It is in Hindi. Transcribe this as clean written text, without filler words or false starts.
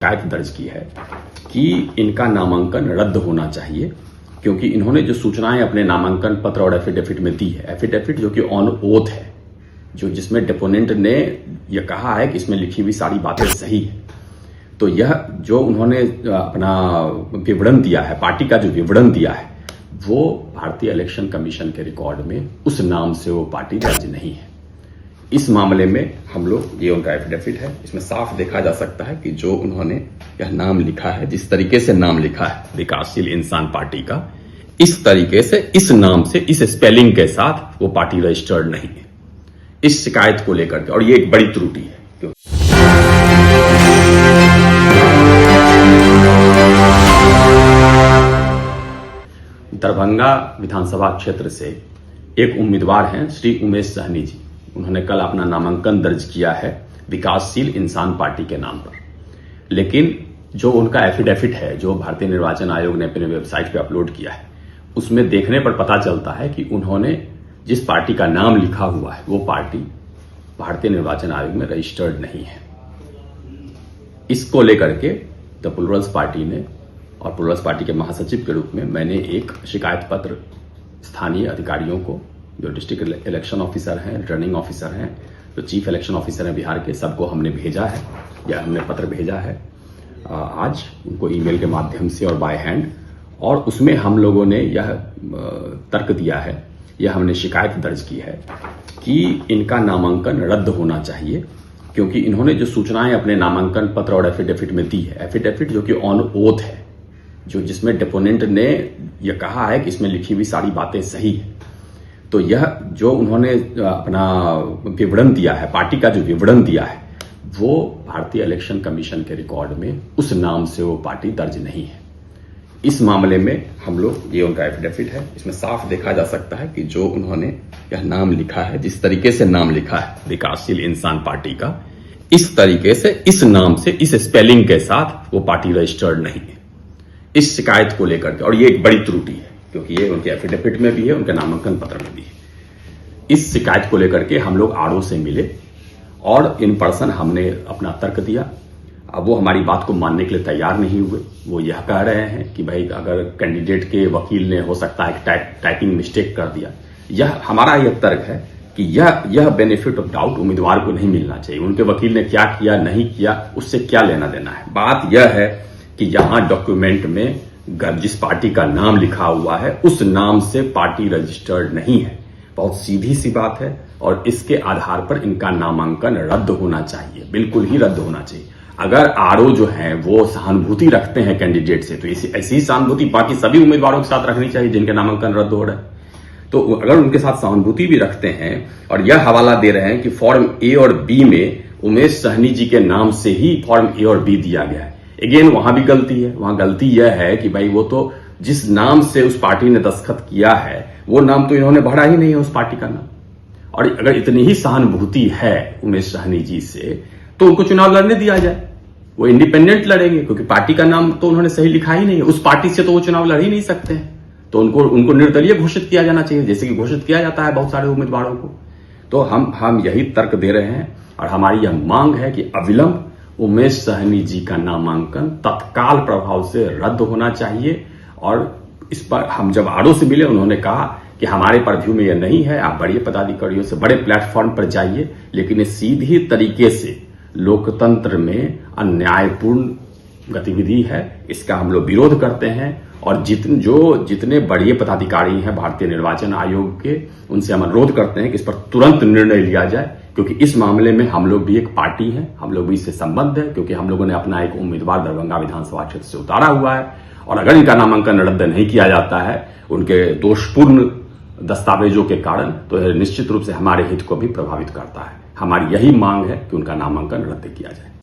शिकायत दर्ज की है कि इनका नामांकन रद्द होना चाहिए, क्योंकि इन्होंने जो सूचनाएं अपने नामांकन पत्र और एफिडेविट में दी है, एफिडेविट जो कि ऑन ओथ है, जो जिसमें डेपोनेंट ने यह कहा है कि इसमें लिखी हुई सारी बातें सही है, तो यह जो उन्होंने अपना विवरण दिया है, पार्टी का जो विवरण दिया है, वो भारतीय इलेक्शन कमीशन के रिकॉर्ड में उस नाम से वो पार्टी दर्ज नहीं है। इस मामले में हम लोग, ये उनका एफिडेविट है, इसमें साफ देखा जा सकता है कि जो उन्होंने यह नाम लिखा है, जिस तरीके से नाम लिखा है विकासशील इंसान पार्टी का, इस तरीके से, इस नाम से, इस स्पेलिंग के साथ वो पार्टी रजिस्टर्ड नहीं है। इस शिकायत को लेकर के, और ये एक बड़ी त्रुटि है। दरभंगा विधानसभा क्षेत्र से एक उम्मीदवार हैं श्री उमेश सहनी जी। उन्होंने कल अपना नामांकन दर्ज किया है विकासशील इंसान पार्टी के नाम पर, लेकिन जो उनका एफिडेविट है, जो भारतीय निर्वाचन आयोग ने अपने वेबसाइट पे अपलोड किया है, उसमें देखने पर पता चलता है कि उन्होंने जिस पार्टी का नाम लिखा हुआ है, वो पार्टी भारतीय निर्वाचन आयोग में रजिस्टर्ड नहीं है। इसको लेकर के द प्लूरल्स पार्टी ने, और प्लूरल्स पार्टी के महासचिव के रूप में मैंने एक शिकायत पत्र स्थानीय अधिकारियों को, जो डिस्ट्रिक्ट इलेक्शन ऑफिसर हैं, रिटर्निंग ऑफिसर हैं, जो चीफ इलेक्शन ऑफिसर हैं बिहार के, सबको हमने भेजा है, या हमने पत्र भेजा है आज उनको ईमेल के माध्यम से और बाय हैंड। और उसमें हम लोगों ने यह तर्क दिया है, यह हमने शिकायत दर्ज की है कि इनका नामांकन रद्द होना चाहिए, क्योंकि इन्होंने जो सूचनाएं अपने नामांकन पत्र और एफिडेविट में दी है, एफिडेविट जो कि ऑन ओथ है, जो जिसमें डेपोनेंट ने यह कहा है कि इसमें लिखी हुई सारी बातें सही है, तो यह जो उन्होंने अपना विवरण दिया है, पार्टी का जो विवरण दिया है, वो भारतीय इलेक्शन कमीशन के रिकॉर्ड में उस नाम से वो पार्टी दर्ज नहीं है। इस मामले में हम लोग, ये उनका एफिडेविट है, इसमें साफ देखा जा सकता है कि जो उन्होंने यह नाम लिखा है, जिस तरीके से नाम लिखा है विकासशील इंसान पार्टी का, इस तरीके से, इस नाम से, इस स्पेलिंग के साथ वो पार्टी रजिस्टर्ड नहीं है। इस शिकायत को लेकर के, और ये एक बड़ी त्रुटि है, क्योंकि ये उनके एफिडेविट में भी है, उनके नामांकन पत्र में भी है। इस शिकायत को लेकर के हम लोग आरओ से मिले और इन पर्सन हमने अपना तर्क दिया। अब वो हमारी बात को मानने के लिए तैयार नहीं हुए। वो यह कह रहे हैं कि भाई अगर कैंडिडेट के वकील ने हो सकता है टाइपिंग मिस्टेक कर दिया। यह हमारा यह तर्क है कि यह बेनिफिट ऑफ डाउट उम्मीदवार को नहीं मिलना चाहिए। उनके वकील ने क्या किया, नहीं किया, उससे क्या लेना देना है। बात यह है कि यहां डॉक्यूमेंट में जिस पार्टी का नाम लिखा हुआ है, उस नाम से पार्टी रजिस्टर्ड नहीं है। बहुत सीधी सी बात है, और इसके आधार पर इनका नामांकन रद्द होना चाहिए, बिल्कुल ही रद्द होना चाहिए। अगर आरओ जो है वो सहानुभूति रखते हैं कैंडिडेट से, तो ऐसी ही सहानुभूति बाकी सभी उम्मीदवारों के साथ रखनी चाहिए जिनके नामांकन रद्द हो रहा है। तो अगर उनके साथ सहानुभूति भी रखते हैं और यह हवाला दे रहे हैं कि फॉर्म ए और बी में उमेश सहनी जी के नाम से ही फॉर्म ए और बी दिया गया है, अगेन वहां भी गलती है। वहां गलती यह है कि भाई वो तो जिस नाम से उस पार्टी ने दस्तखत किया है, वो नाम तो इन्होंने भरा ही नहीं है उस पार्टी का नाम। और अगर इतनी ही सहानुभूति है उमेश सहनी जी से, तो उनको चुनाव लड़ने दिया जाए, वो इंडिपेंडेंट लड़ेंगे, क्योंकि पार्टी का नाम तो उन्होंने सही लिखा ही नहीं है। उस पार्टी से तो वो चुनाव लड़ ही नहीं सकते हैं, तो उनको निर्दलीय घोषित किया जाना चाहिए, जैसे कि घोषित किया जाता है बहुत सारे उम्मीदवारों को। तो हम यही तर्क दे रहे हैं, और हमारी यह मांग है कि अविलंब उमेश सहनी जी का नामांकन तत्काल प्रभाव से रद्द होना चाहिए। और इस पर हम जब आरओ से मिले, उन्होंने कहा कि हमारे परव्यू में यह नहीं है, आप बड़े पदाधिकारियों से बड़े प्लेटफॉर्म पर जाइए, लेकिन इस सीधी तरीके से लोकतंत्र में अन्यायपूर्ण गतिविधि है, इसका हम लोग विरोध करते हैं। और जितने बड़े पदाधिकारी हैं भारतीय निर्वाचन आयोग के, उनसे हम अनुरोध करते हैं कि इस पर तुरंत निर्णय लिया जाए, क्योंकि इस मामले में हम लोग भी एक पार्टी हैं, हम लोग भी इससे संबद्ध है, क्योंकि हम लोगों ने अपना एक उम्मीदवार दरभंगा विधानसभा क्षेत्र से उतारा हुआ है। और अगर इनका नामांकन रद्द नहीं किया जाता है उनके दोषपूर्ण दस्तावेजों के कारण, तो यह निश्चित रूप से हमारे हित को भी प्रभावित करता है। हमारी यही मांग है कि उनका नामांकन रद्द किया जाए।